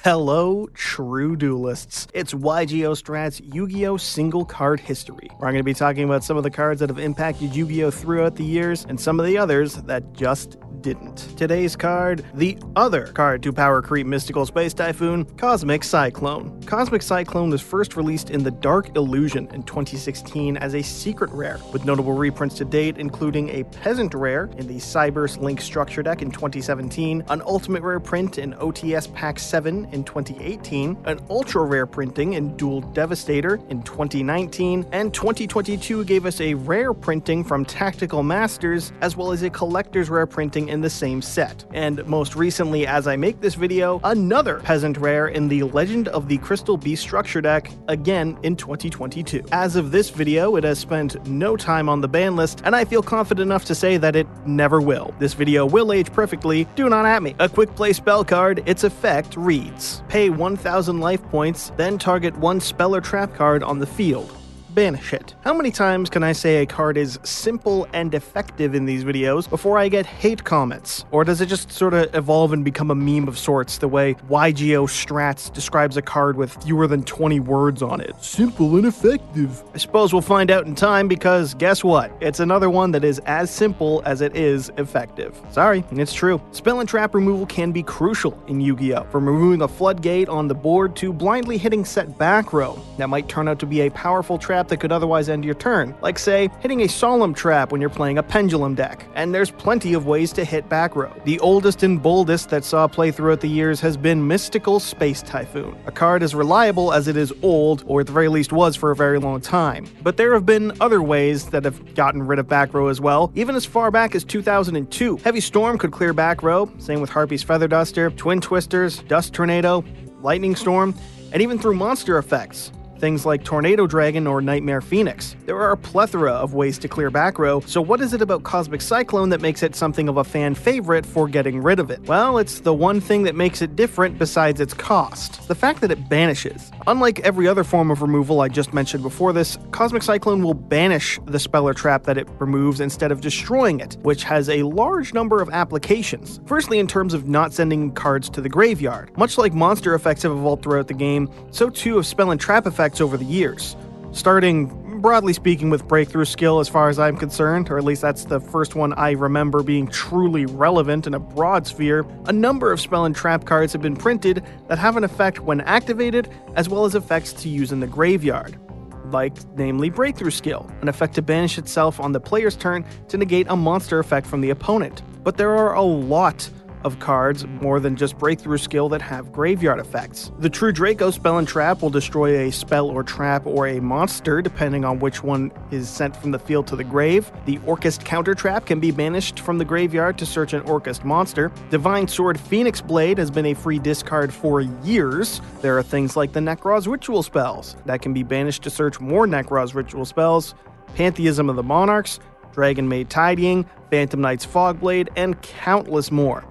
Hello, true duelists. It's YGO Strat's Yu-Gi-Oh! Single Card History, where I'm going to be talking about some of the cards that have impacted Yu-Gi-Oh! Throughout the years, and some of the others that just didn't. Today's card, the other card to power creep Mystical Space Typhoon, Cosmic Cyclone. Cosmic Cyclone was first released in the Dark Illusion in 2016 as a secret rare, with notable reprints to date including a Peasant Rare in the Cyberse Link Structure Deck in 2017, an Ultimate Rare print in OTS Pack 7 in 2018, an Ultra Rare printing in Dual Devastator in 2019, and 2022 gave us a rare printing from Tactical Masters, as well as a Collector's Rare printing in the same set. And most recently, as I make this video, another Peasant Rare in the Legend of the Crystal Beast Structure Deck, again in 2022. As of this video, it has spent no time on the ban list, and I feel confident enough to say that it never will. This video will age perfectly, do not at me. A quick play spell card, its effect reads: pay 1,000 life points, then target one spell or trap card on the field. Banish it. How many times can I say a card is simple and effective in these videos before I get hate comments? Or does it just sort of evolve and become a meme of sorts, the way YGO Strats describes a card with fewer than 20 words on it? Simple and effective. I suppose we'll find out in time, because guess what? It's another one that is as simple as it is effective. Sorry, it's true. Spell and trap removal can be crucial in Yu-Gi-Oh! From removing a floodgate on the board to blindly hitting set back row that might turn out to be a powerful trap that could otherwise end your turn, like say hitting a solemn trap when you're playing a pendulum deck. And there's plenty of ways to hit back row. The oldest and boldest that saw play throughout the years has been Mystical Space Typhoon, a card as reliable as it is old, or at the very least was for a very long time. But there have been other ways that have gotten rid of back row as well, even as far back as 2002. Heavy Storm could clear back row, same with Harpy's Feather Duster, Twin Twisters, Dust Tornado, Lightning Storm, and even through monster effects, things like Tornado Dragon or Nightmare Phoenix. There are a plethora of ways to clear back row, so what is it about Cosmic Cyclone that makes it something of a fan favorite for getting rid of it? Well, it's the one thing that makes it different besides its cost: the fact that it banishes. Unlike every other form of removal I just mentioned before this, Cosmic Cyclone will banish the spell or trap that it removes instead of destroying it, which has a large number of applications. Firstly, in terms of not sending cards to the graveyard. Much like monster effects have evolved throughout the game, so too have spell and trap effects over the years. Starting, broadly speaking, with Breakthrough Skill as far as I'm concerned, or at least that's the first one I remember being truly relevant in a broad sphere, a number of spell and trap cards have been printed that have an effect when activated, as well as effects to use in the graveyard. Like, namely Breakthrough Skill, an effect to banish itself on the player's turn to negate a monster effect from the opponent. But there are a lot of cards, more than just Breakthrough Skill, that have graveyard effects. The True Draco spell and trap will destroy a spell or trap or a monster, depending on which one is sent from the field to the grave. The Orcust counter trap can be banished from the graveyard to search an Orcust monster. Divine Sword Phoenix Blade has been a free discard for years. There are things like the Nekroz Ritual spells that can be banished to search more Nekroz Ritual spells. Pantheism of the Monarchs, Dragon Maid Tidying, Phantom Knight's Fogblade, and countless more.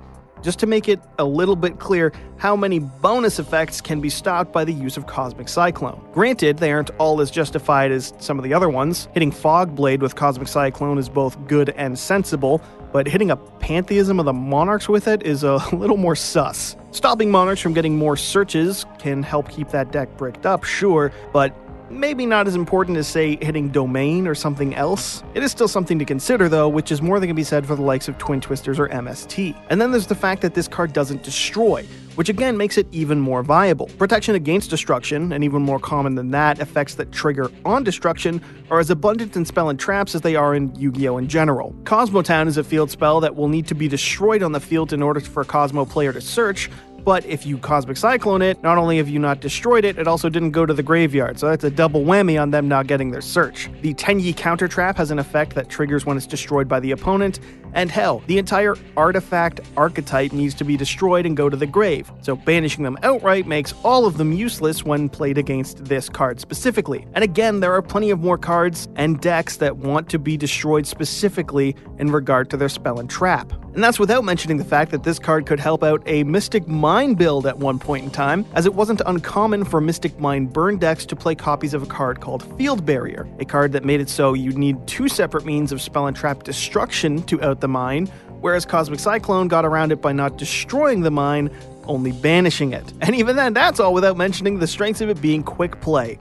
Just to make it a little bit clear how many bonus effects can be stopped by the use of Cosmic Cyclone. Granted, they aren't all as justified as some of the other ones. Hitting Fogblade with Cosmic Cyclone is both good and sensible, but hitting a Pantheism of the Monarchs with it is a little more sus. Stopping Monarchs from getting more searches can help keep that deck bricked up, sure, but maybe not as important as, say, hitting Domain or something else. It is still something to consider, though, which is more than can be said for the likes of Twin Twisters or MST. And then there's the fact that this card doesn't destroy, which again makes it even more viable. Protection against destruction, and even more common than that, effects that trigger on destruction, are as abundant in spell and traps as they are in Yu-Gi-Oh! In general. Cosmotown is a field spell that will need to be destroyed on the field in order for a Cosmo player to search, but if you Cosmic Cyclone it, not only have you not destroyed it, it also didn't go to the graveyard, so that's a double whammy on them not getting their search. The Tenyi counter trap has an effect that triggers when it's destroyed by the opponent, and hell, the entire artifact archetype needs to be destroyed and go to the grave, so banishing them outright makes all of them useless when played against this card specifically. And again, there are plenty of more cards and decks that want to be destroyed specifically in regard to their spell and trap. And that's without mentioning the fact that this card could help out a Mystic Mine build at one point in time, as it wasn't uncommon for Mystic Mine burn decks to play copies of a card called Field Barrier, a card that made it so you'd need two separate means of spell and trap destruction to out the mine, whereas Cosmic Cyclone got around it by not destroying the mine, only banishing it. And even then, that's all without mentioning the strengths of it being quick play.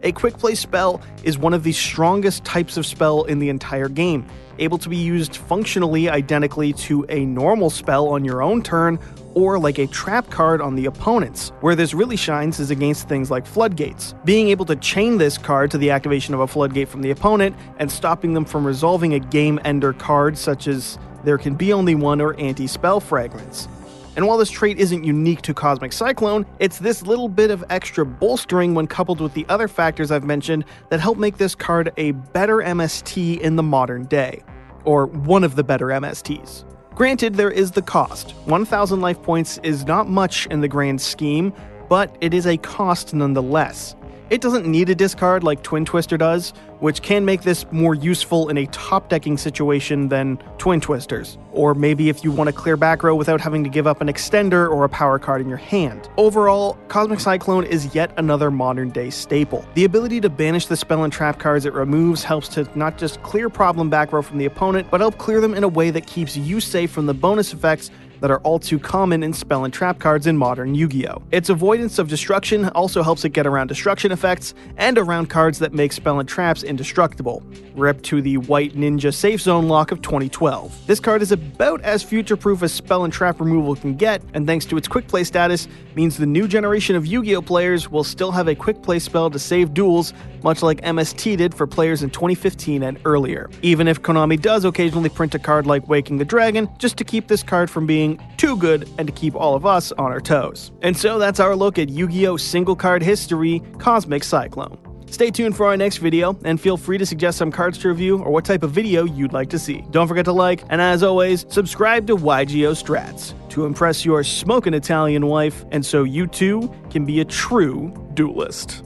A quick play spell is one of the strongest types of spell in the entire game, able to be used functionally identically to a normal spell on your own turn or like a trap card on the opponent's. Where this really shines is against things like floodgates. Being able to chain this card to the activation of a floodgate from the opponent and stopping them from resolving a game ender card such as there can be only one or anti-spell fragments. And while this trait isn't unique to Cosmic Cyclone, it's this little bit of extra bolstering when coupled with the other factors I've mentioned that help make this card a better MST in the modern day. Or one of the better MSTs. Granted, there is the cost. 1,000 life points is not much in the grand scheme, but it is a cost nonetheless. It doesn't need a discard like Twin Twister does, which can make this more useful in a top-decking situation than Twin Twisters, or maybe if you want to clear back row without having to give up an extender or a power card in your hand. Overall, Cosmic Cyclone is yet another modern-day staple. The ability to banish the spell and trap cards it removes helps to not just clear problem back row from the opponent, but help clear them in a way that keeps you safe from the bonus effects that are all too common in spell and trap cards in modern Yu-Gi-Oh! Its avoidance of destruction also helps it get around destruction effects and around cards that make spell and traps indestructible. Rip to the White Ninja Safe Zone lock of 2012. This card is about as future-proof as spell and trap removal can get, and thanks to its quick play status, means the new generation of Yu-Gi-Oh! Players will still have a quick play spell to save duels, much like MST did for players in 2015 and earlier. Even if Konami does occasionally print a card like Waking the Dragon, just to keep this card from being too good and to keep all of us on our toes. And so that's our look at Yu-Gi-Oh! Single card history, Cosmic Cyclone. Stay tuned for our next video, and feel free to suggest some cards to review or what type of video you'd like to see. Don't forget to like, and as always, subscribe to YGO Strats to impress your smoking Italian wife, and so you too can be a true duelist.